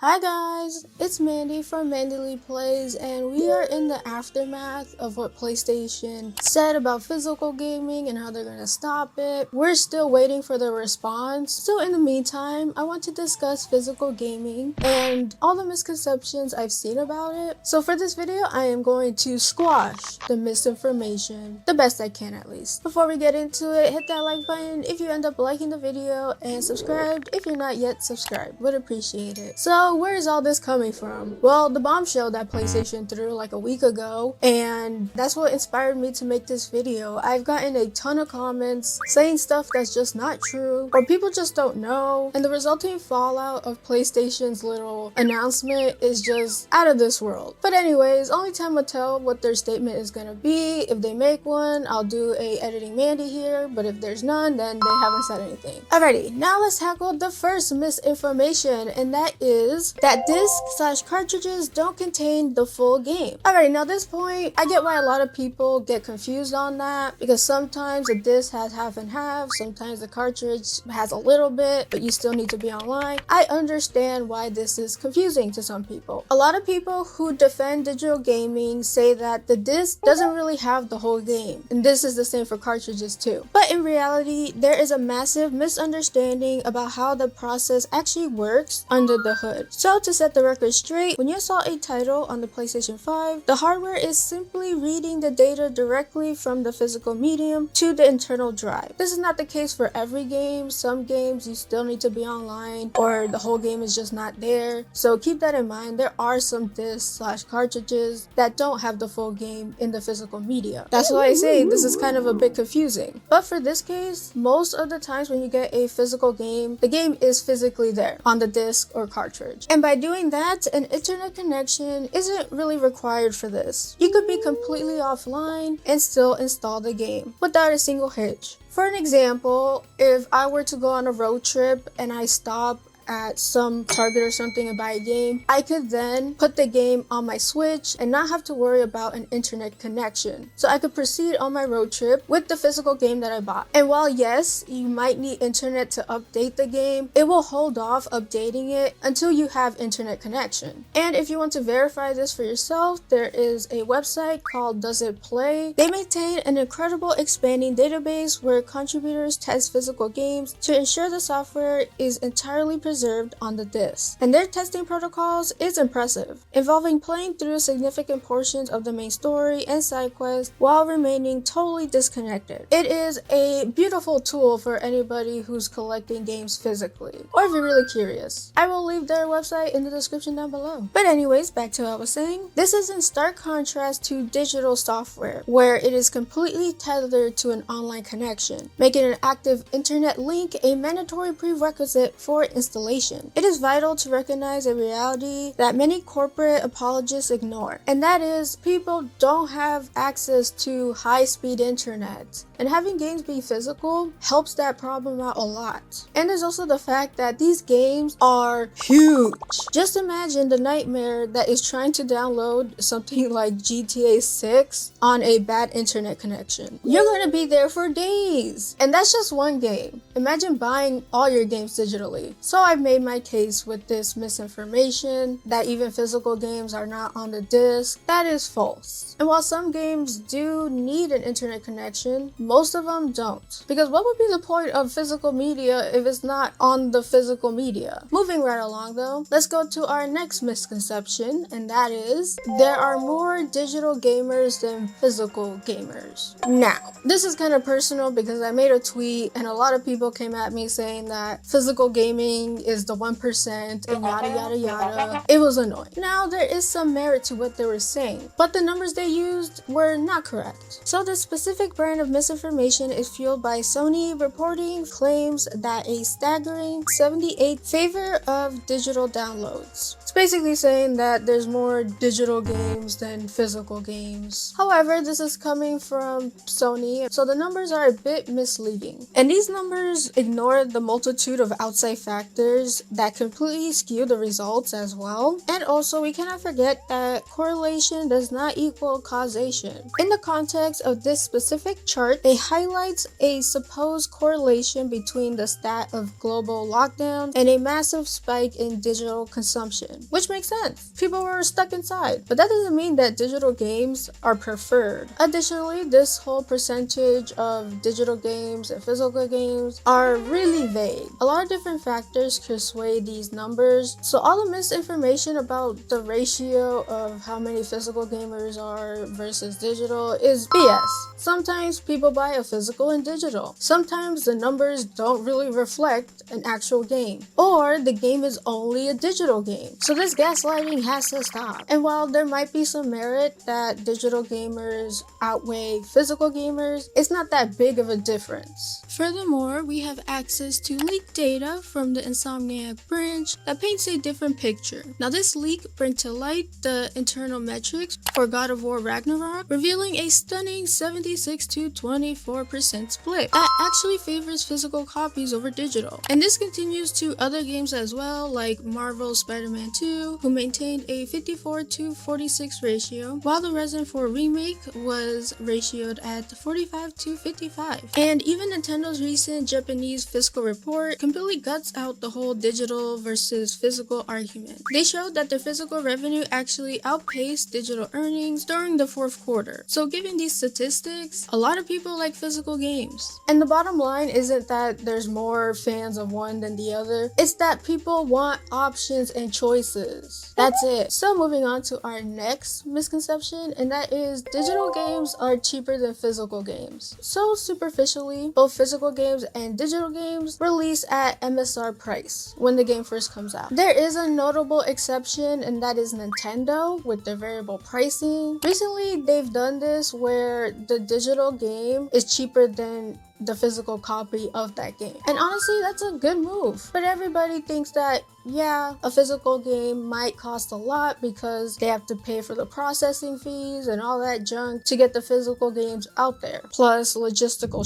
Hi guys, it's Mandy from Mandyleeplays, and we are in the aftermath of what PlayStation said about physical gaming and how they're gonna stop it. We're still waiting for the response. So in the meantime, I want to discuss physical gaming and all the misconceptions I've seen about it. So for this video, I am going to squash the misinformation, the best I can at least. Before we get into it, hit that like button if you end up liking the video, and subscribe if you're not yet subscribed. Would appreciate it. So where is all this coming from? Well, the bombshell that PlayStation threw like a week ago, and that's what inspired me to make this video. I've gotten a ton of comments saying stuff that's just not true, or people just don't know, and the resulting fallout of PlayStation's little announcement is just out of this world. But anyways, only time will tell what their statement is gonna be. If they make one, I'll do a editing Mandy here, but if there's none, then they haven't said anything. Alrighty, now let's tackle the first misinformation, and that is that discs/cartridges don't contain the full game. Alrighty, now at this point, I get why a lot of people get confused on that, because sometimes a disc has half and half, sometimes the cartridge has a little bit, but you still need to be online. I understand why this is confusing to some people. A lot of people who defend digital gaming say that the disc doesn't really have the whole game, and this is the same for cartridges too. But in reality, there is a massive misunderstanding about how the process actually works under the hood. So to set the record straight, when you saw a title on the PlayStation 5, the hardware is simply reading the data directly from the physical medium to the internal drive. This is not the case for every game. Some games you still need to be online, or the whole game is just not there. So keep that in mind. There are some discs/cartridges that don't have the full game in the physical media. That's why I say this is kind of a bit confusing. But for this case, most of the times when you get a physical game, the game is physically there on the disc or cartridge. And by doing that, an internet connection isn't really required for this. You could be completely offline and still install the game without a single hitch. For an example, if I were to go on a road trip and I stop at some Target or something and buy a game, I could then put the game on my Switch and not have to worry about an internet connection. So I could proceed on my road trip with the physical game that I bought. And while yes, you might need internet to update the game, it will hold off updating it until you have internet connection. And if you want to verify this for yourself, there is a website called Does It Play. They maintain an incredible expanding database where contributors test physical games to ensure the software is entirely preserved on the disc. And their testing protocols is impressive, involving playing through significant portions of the main story and side quests while remaining totally disconnected. It is a beautiful tool for anybody who's collecting games physically, or if you're really curious. I will leave their website in the description down below. But anyways, back to what I was saying. This is in stark contrast to digital software, where it is completely tethered to an online connection, making an active internet link a mandatory prerequisite for installation. It is vital to recognize a reality that many corporate apologists ignore, and that is people don't have access to high-speed internet, and having games be physical helps that problem out a lot. And there's also the fact that these games are huge. Just imagine the nightmare that is trying to download something like GTA 6 on a bad internet connection. You're gonna be there for days, and that's just one game. Imagine buying all your games digitally. So I've made my case with this misinformation that even physical games are not on the disc. That is false. And while some games do need an internet connection, most of them don't. Because what would be the point of physical media if it's not on the physical media? Moving right along though, let's go to our next misconception, and that is there are more digital gamers than physical gamers. Now, this is kind of personal because I made a tweet and a lot of people came at me saying that physical gaming is the 1% and yada yada yada. It was annoying. Now there is some merit to what they were saying, but the numbers they used were not correct. So this specific brand of misinformation is fueled by Sony reporting claims that a staggering 78 favor of digital downloads. It's basically saying that there's more digital games than physical games. However, this is coming from Sony, so the numbers are a bit misleading. And these numbers ignore the multitude of outside factors factors that completely skew the results as well. And also, we cannot forget that correlation does not equal causation. In the context of this specific chart, it highlights a supposed correlation between the stat of global lockdown and a massive spike in digital consumption, which makes sense. People were stuck inside, but that doesn't mean that digital games are preferred. Additionally, this whole percentage of digital games and physical games are really vague. A lot of different factors could sway these numbers, so all the misinformation about the ratio of how many physical gamers are versus digital is BS. Sometimes people buy a physical and digital. Sometimes the numbers don't really reflect an actual game, or the game is only a digital game. So this gaslighting has to stop. And while there might be some merit that digital gamers outweigh physical gamers, it's not that big of a difference. Furthermore, we have access to leaked data from the Insomniac branch that paints a different picture. Now this leak brings to light the internal metrics for God of War Ragnarok, revealing a stunning 76 to 24% split that actually favors physical copies over digital. And this continues to other games as well, like Marvel's Spider-Man 2, who maintained a 54 to 46 ratio, while the Resident 4 remake was ratioed at 45 to 55. And even Nintendo's recent Japanese fiscal report completely guts out the whole digital versus physical argument. They showed that the physical revenue actually outpaced digital earnings during the fourth quarter. So given these statistics, a lot of people like physical games. And the bottom line isn't that there's more fans of one than the other, it's that people want options and choices. That's it. So moving on to our next misconception, and that is digital games are cheaper than physical games. So superficially, both physical games and digital games release at MSR price when the game first comes out. There is a notable exception, and that is Nintendo with their variable pricing. Recently, they've done this where the digital game is cheaper than the physical copy of that game. And honestly, that's a good move. But everybody thinks that, yeah, a physical game might cost a lot because they have to pay for the processing fees and all that junk to get the physical games out there. Plus logistical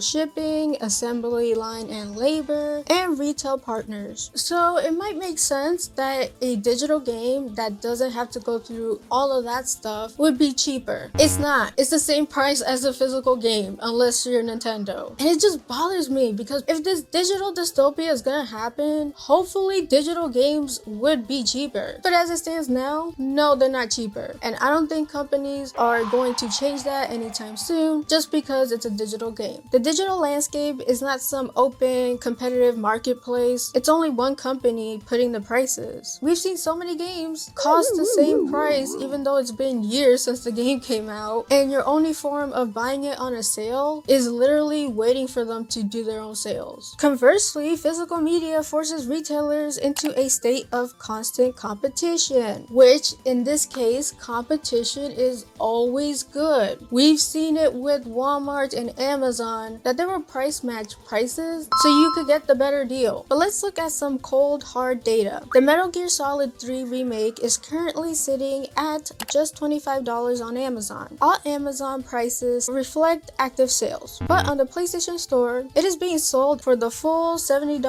shipping, assembly line and labor, and retail partners. So it might make sense that a digital game that doesn't have to go through all of that stuff would be cheaper. It's not. It's the same price as a physical game unless you're Nintendo. And it just bothers me because if this digital dystopia is gonna happen, hopefully digital games would be cheaper. But as it stands now, no, they're not cheaper. And I don't think companies are going to change that anytime soon just because it's a digital game. The digital landscape is not some open, competitive marketplace. It's only one company putting the prices. We've seen so many games cost the same price even though it's been years since the game came out, and your only form of buying it on a sale is literally waiting for them to do their own sales. Conversely, physical media forces retailers into a state of constant competition, which in this case, competition is always good. We've seen it with Walmart and Amazon that there were price match prices so you could get the better deal. But let's look at some cold hard data. The Metal Gear Solid 3 remake is currently sitting at just $25 on Amazon. All Amazon prices reflect active sales, but on the PlayStation Store, it is being sold for the full $70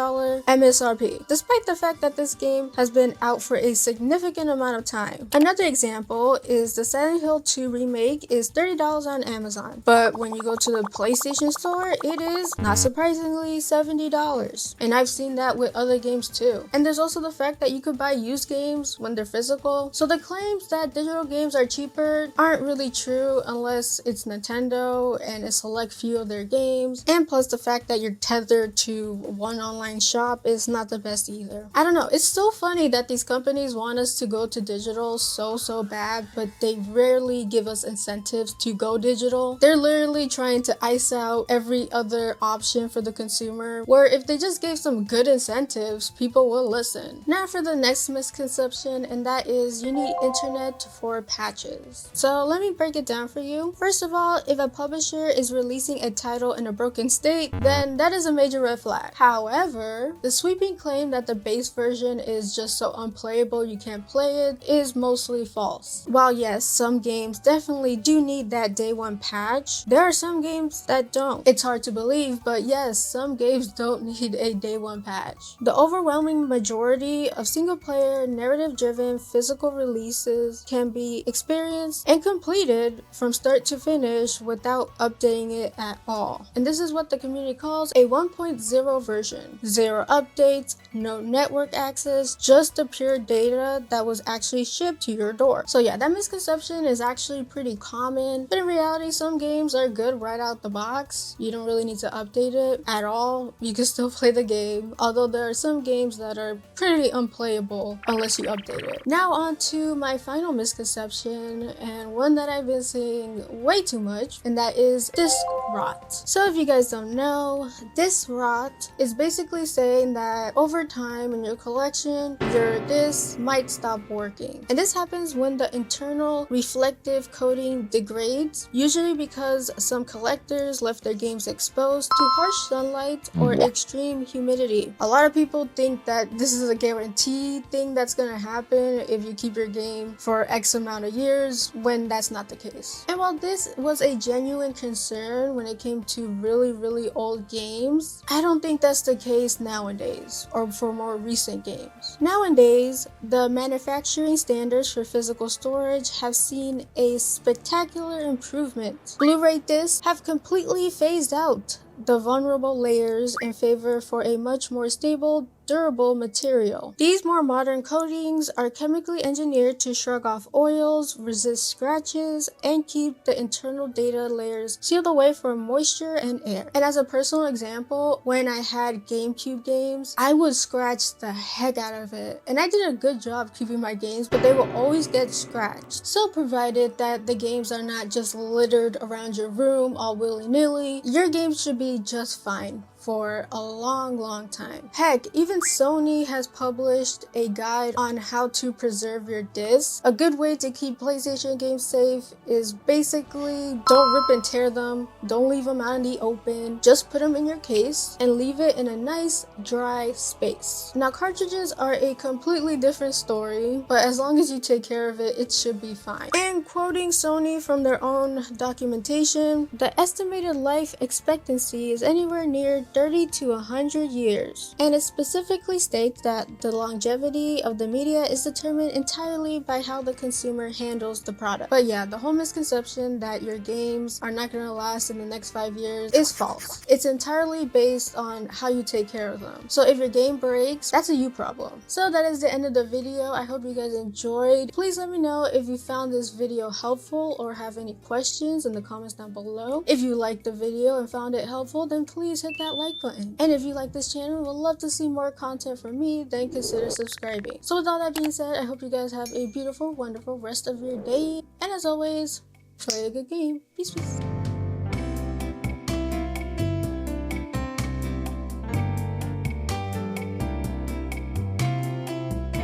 MSRP, despite the fact that this game has been out for a significant amount of time. Another example is the Silent Hill 2 remake is $30 on Amazon, but when you go to the PlayStation Store, it is, not surprisingly, $70. And I've seen that with other games too. And there's also the fact that you could buy used games when they're physical. So the claims that digital games are cheaper aren't really true unless it's Nintendo and a select few of their games. And plus the fact that you're tethered to one online shop is not the best either. I don't know, it's so funny that these companies want us to go to digital so bad, but they rarely give us incentives to go digital. They're literally trying to ice out every other option for the consumer, where if they just gave some good incentives, people will listen. Now for the next misconception, and that is you need internet for patches. So let me break it down for you. First of all, if a publisher is releasing a title in a broken state, then that is a major red flag. However, the sweeping claim that the base version is just so unplayable you can't play it is mostly false. While yes, some games definitely do need that day one patch, there are some games that don't. It's hard to believe, but yes, some games don't need a day one patch. The overwhelming majority of single player, narrative driven physical releases can be experienced and completed from start to finish without updating it at all. And this is what the community calls a 1.0 version. Zero updates, no network access, just the pure data that was actually shipped to your door. So yeah, that misconception is actually pretty common, but in reality, some games are good right out the box. You don't really need to update it at all. You can still play the game, although there are some games that are pretty unplayable unless you update it. Now on to my final misconception, and one that I've been seeing way too much, and that is disc rot. So if you guys don't know, disc rot is basically saying that over time in your collection, your disc might stop working. And this happens when the internal reflective coating degrades, usually because some collectors left their games exposed to harsh sunlight or extreme humidity. A lot of people think that this is a guaranteed thing that's gonna happen if you keep your game for X amount of years, when that's not the case. And while this was a genuine concern when it came to really old games, I don't think that's the case nowadays, or for more recent games. Nowadays, the manufacturing standards for physical storage have seen a spectacular improvement. Blu-ray discs have completely phased out the vulnerable layers in favor for a much more stable, durable material. These more modern coatings are chemically engineered to shrug off oils, resist scratches, and keep the internal data layers sealed away from moisture and air. And as a personal example, when I had GameCube games, I would scratch the heck out of it. And I did a good job keeping my games, but they will always get scratched. So provided that the games are not just littered around your room all willy-nilly, your games should be just fine for a long time. Heck, even Sony has published a guide on how to preserve your discs. A good way to keep PlayStation games safe is basically don't rip and tear them, don't leave them out in the open, just put them in your case and leave it in a nice dry space. Now cartridges are a completely different story, but as long as you take care of it, it should be fine. And quoting Sony from their own documentation, the estimated life expectancy is anywhere near 30 to 100 years, and it specifically states that the longevity of the media is determined entirely by how the consumer handles the product. But yeah, the whole misconception that your games are not going to last in the next 5 years is false. It's entirely based on how you take care of them. So if your game breaks, that's a you problem. So that is the end of the video. I hope you guys enjoyed. Please let me know if you found this video helpful or have any questions in the comments down below. If you liked the video and found it helpful, then please hit that like button. And if you like this channel and would love to see more content from me, then consider subscribing. So with all that being said, I hope you guys have a beautiful, wonderful rest of your day. And as always, play a good game. Peace.